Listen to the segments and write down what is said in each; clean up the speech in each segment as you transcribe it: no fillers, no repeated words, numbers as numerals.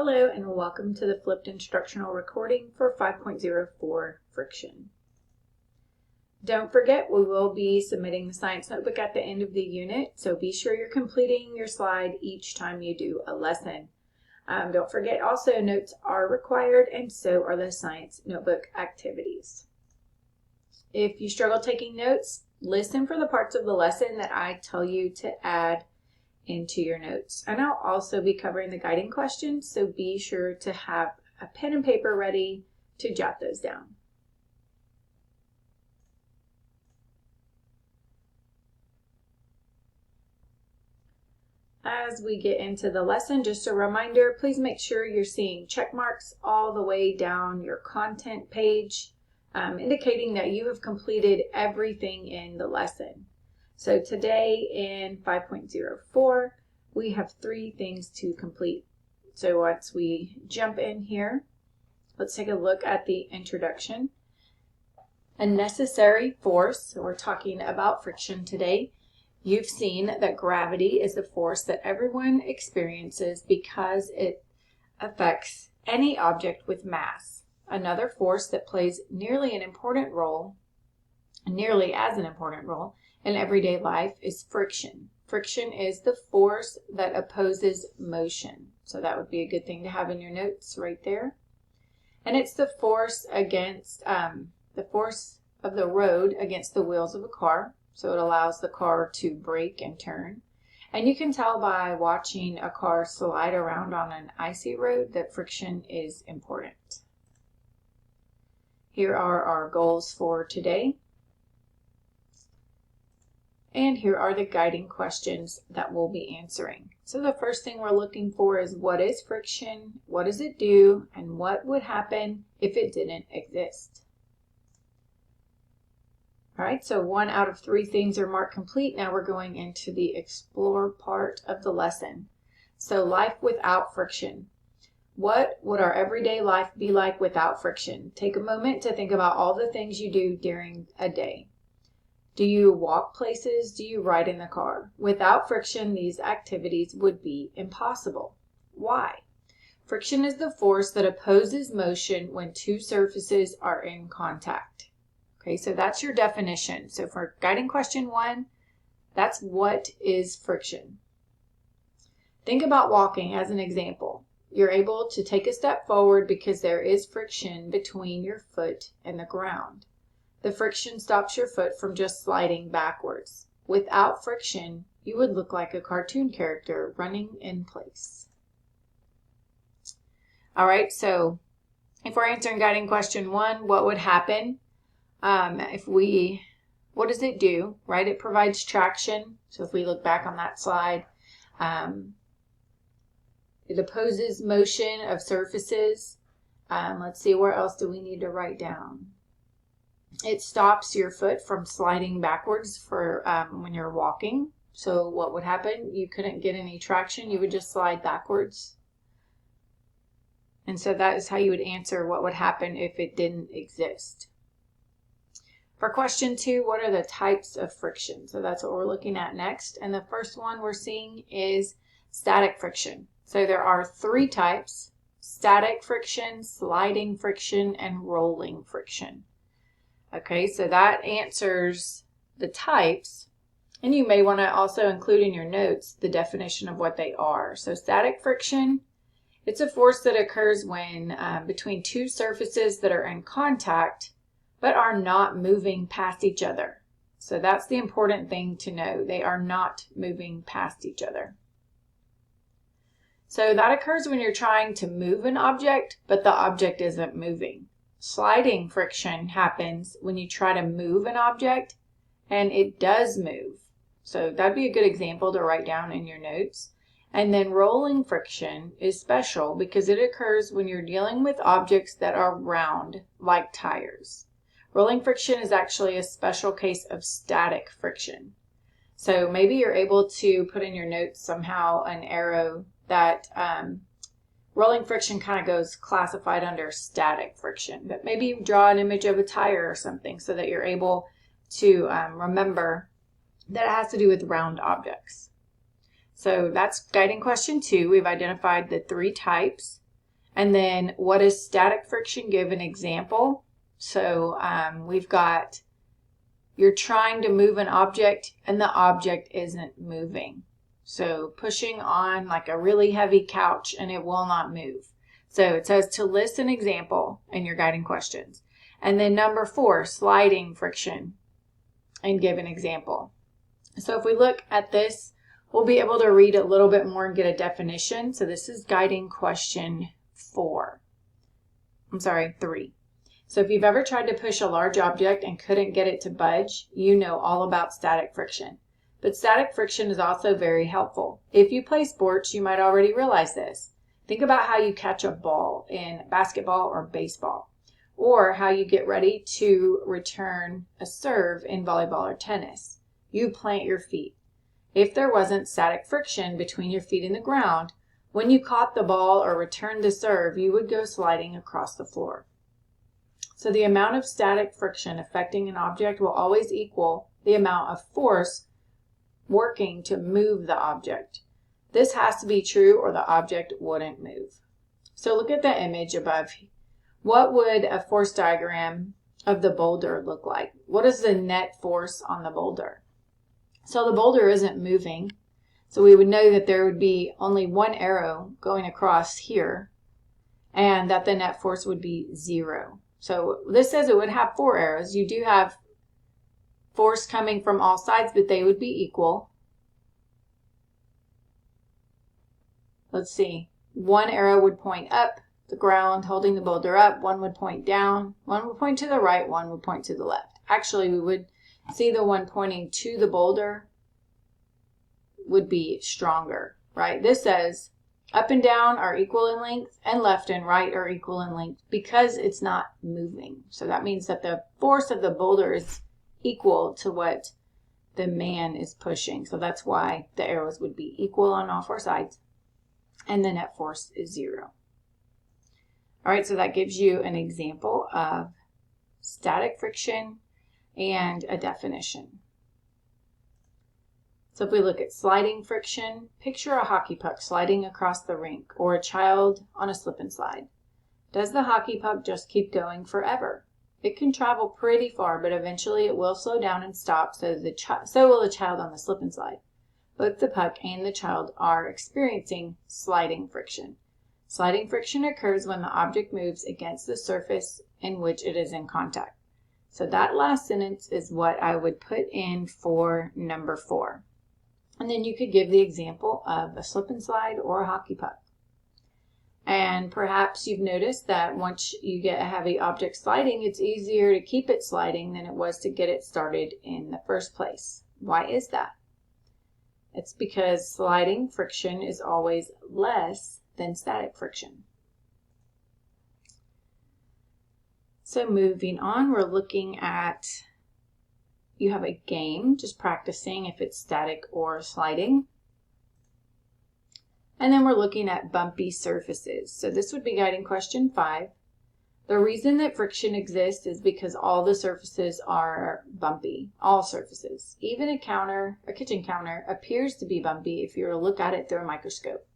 Hello and welcome to the flipped instructional recording for 5.04 friction. Don't forget we will be submitting the science notebook at the end of the unit, so be sure you're completing your slide each time you do a lesson. Don't forget also notes are required and so are the science notebook activities. If you struggle taking notes, listen for the parts of the lesson that I tell you to add into your notes. And I'll also be covering the guiding questions, so be sure to have a pen and paper ready to jot those down. As we get into the lesson, just a reminder, please make sure you're seeing check marks all the way down your content page, indicating that you have completed everything in the lesson. So today in 5.04, we have 3 things to complete. So once we jump in here, let's take a look at the introduction. A necessary force, so we're talking about friction today. You've seen that gravity is the force that everyone experiences because it affects any object with mass. Another force that plays nearly as an important role in everyday life is friction. Friction is the force that opposes motion. So that would be a good thing to have in your notes right there. And it's the force against the force of the road against the wheels of a car. So it allows the car to brake and turn. And you can tell by watching a car slide around on an icy road that friction is important. Here are our goals for today. And here are the guiding questions that we'll be answering. So the first thing we're looking for is what is friction, what does it do, and what would happen if it didn't exist. All right, so 1 out of 3 things are marked complete. Now we're going into the explore part of the lesson. So life without friction. What would our everyday life be like without friction? Take a moment to think about all the things you do during a day. Do you walk places? Do you ride in the car? Without friction, these activities would be impossible. Why? Friction is the force that opposes motion when 2 surfaces are in contact. Okay, so that's your definition. So for guiding question 1, that's what is friction. Think about walking as an example. You're able to take a step forward because there is friction between your foot and the ground. The friction stops your foot from just sliding backwards. Without friction, you would look like a cartoon character running in place. All right, so if we're answering guiding question 1, what would happen what does it do, right? It provides traction. So if we look back on that slide, it opposes motion of surfaces. Let's see, where else do we need to write down? It stops your foot from sliding backwards for when you're walking. So what would happen? You couldn't get any traction. You would just slide backwards. And so that is how you would answer what would happen if it didn't exist. For question 2, what are the types of friction? So that's what we're looking at next. And the first one we're seeing is static friction. So there are 3 types: static friction, sliding friction, and rolling friction. Okay, so that answers the types. And you may want to also include in your notes the definition of what they are. So static friction, it's a force that occurs when between 2 surfaces that are in contact but are not moving past each other. So that's the important thing to know. They are not moving past each other. So that occurs when you're trying to move an object, but the object isn't moving. Sliding friction happens when you try to move an object and it does move. So that'd be a good example to write down in your notes. And then rolling friction is special because it occurs when you're dealing with objects that are round, like tires. Rolling friction is actually a special case of static friction. So maybe you're able to put in your notes somehow an arrow that rolling friction kind of goes classified under static friction. But maybe you draw an image of a tire or something so that you're able to remember that it has to do with round objects. So that's guiding question 2. We've identified the 3 types. And then what is static friction? Give an example. So we've got, you're trying to move an object and the object isn't moving. So pushing on like a really heavy couch and it will not move. So it says to list an example in your guiding questions. And then number 4, sliding friction, and give an example. So if we look at this, we'll be able to read a little bit more and get a definition. So this is guiding question 3. So if you've ever tried to push a large object and couldn't get it to budge, you know all about static friction. But static friction is also very helpful. If you play sports, you might already realize this. Think about how you catch a ball in basketball or baseball, or how you get ready to return a serve in volleyball or tennis. You plant your feet. If there wasn't static friction between your feet and the ground, when you caught the ball or returned the serve, you would go sliding across the floor. So the amount of static friction affecting an object will always equal the amount of force working to move the object. This has to be true or the object wouldn't move. So look at the image above. What would a force diagram of the boulder look like? What is the net force on the boulder? So the boulder isn't moving. So we would know that there would be only one arrow going across here and that the net force would be 0. So this says it would have 4 arrows. You do have force coming from all sides, but they would be equal. Let's see. One arrow would point up the ground, holding the boulder up. One would point down. One would point to the right. One would point to the left. Actually, we would see the one pointing to the boulder would be stronger, right? This says up and down are equal in length and left and right are equal in length because it's not moving. So that means that the force of the boulder is equal to what the man is pushing. So that's why the arrows would be equal on all 4 sides and the net force is 0. All right, so that gives you an example of static friction and a definition. So if we look at sliding friction, picture a hockey puck sliding across the rink or a child on a slip and slide. Does the hockey puck just keep going forever? It can travel pretty far, but eventually it will slow down and stop, so will the child on the slip and slide. Both the puck and the child are experiencing sliding friction. Sliding friction occurs when the object moves against the surface in which it is in contact. So that last sentence is what I would put in for number 4. And then you could give the example of a slip and slide or a hockey puck. And perhaps you've noticed that once you get a heavy object sliding, it's easier to keep it sliding than it was to get it started in the first place. Why is that? It's because sliding friction is always less than static friction. So moving on, we're looking at, you have a game, just practicing if it's static or sliding. And then we're looking at bumpy surfaces. So this would be guiding question 5. The reason that friction exists is because all the surfaces are bumpy, all surfaces. Even a kitchen counter appears to be bumpy if you were to look at it through a microscope.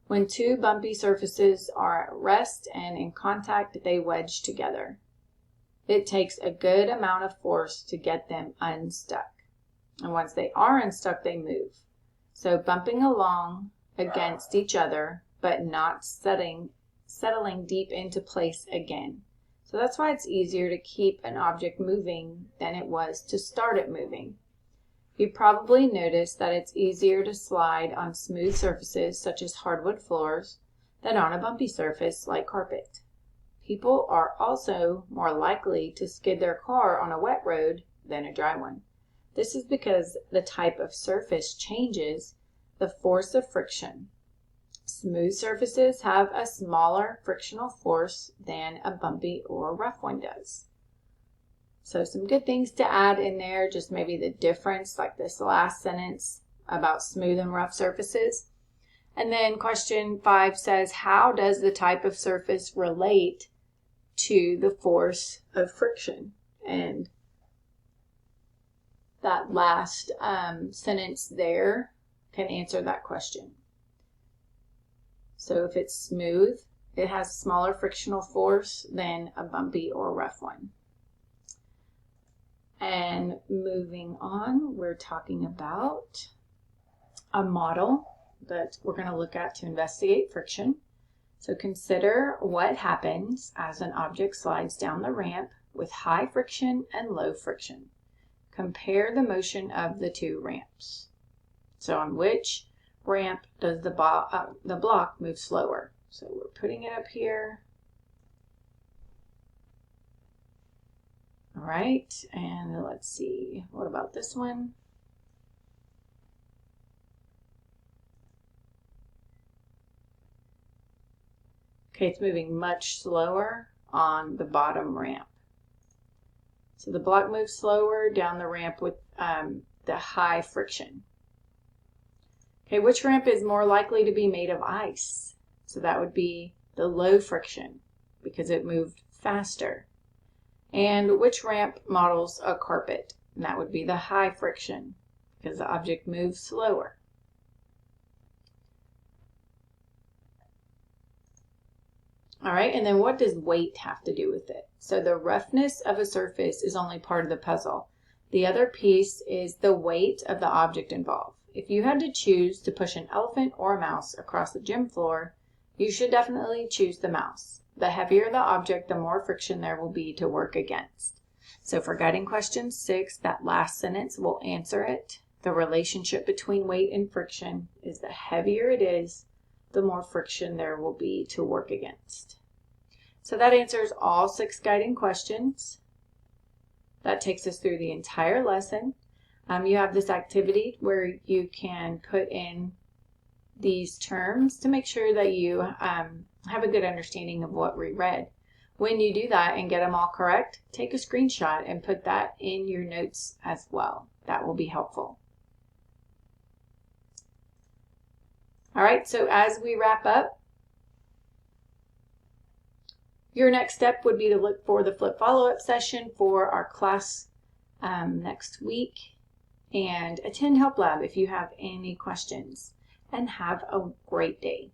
When 2 bumpy surfaces are at rest and in contact, they wedge together. It takes a good amount of force to get them unstuck. And once they are unstuck, they move. So bumping along against each other, but not settling deep into place again. So that's why it's easier to keep an object moving than it was to start it moving. You probably noticed that it's easier to slide on smooth surfaces such as hardwood floors than on a bumpy surface like carpet. People are also more likely to skid their car on a wet road than a dry one. This is because the type of surface changes the force of friction. Smooth surfaces have a smaller frictional force than a bumpy or rough one does. So some good things to add in there, just maybe the difference, like this last sentence about smooth and rough surfaces. And then question 5 says, how does the type of surface relate to the force of friction? And that last sentence there can answer that question. So if it's smooth, it has smaller frictional force than a bumpy or rough one. And moving on, we're talking about a model that we're going to look at to investigate friction. So consider what happens as an object slides down the ramp with high friction and low friction. Compare the motion of the two ramps. So on which ramp does the block move slower? So we're putting it up here. All right, and let's see, what about this one? Okay, it's moving much slower on the bottom ramp. So the block moves slower down the ramp with the high friction. Okay, which ramp is more likely to be made of ice? So that would be the low friction because it moved faster. And which ramp models a carpet? And that would be the high friction because the object moves slower. All right, and then what does weight have to do with it? So the roughness of a surface is only part of the puzzle. The other piece is the weight of the object involved. If you had to choose to push an elephant or a mouse across the gym floor, you should definitely choose the mouse. The heavier the object, the more friction there will be to work against. So for guiding question 6, that last sentence will answer it. The relationship between weight and friction is the heavier it is, the more friction there will be to work against. So that answers all 6 guiding questions. That takes us through the entire lesson. You have this activity where you can put in these terms to make sure that you have a good understanding of what we read. When you do that and get them all correct, take a screenshot and put that in your notes as well. That will be helpful. All right, so as we wrap up, your next step would be to look for the flip follow-up session for our class next week and attend Help Lab if you have any questions. And have a great day.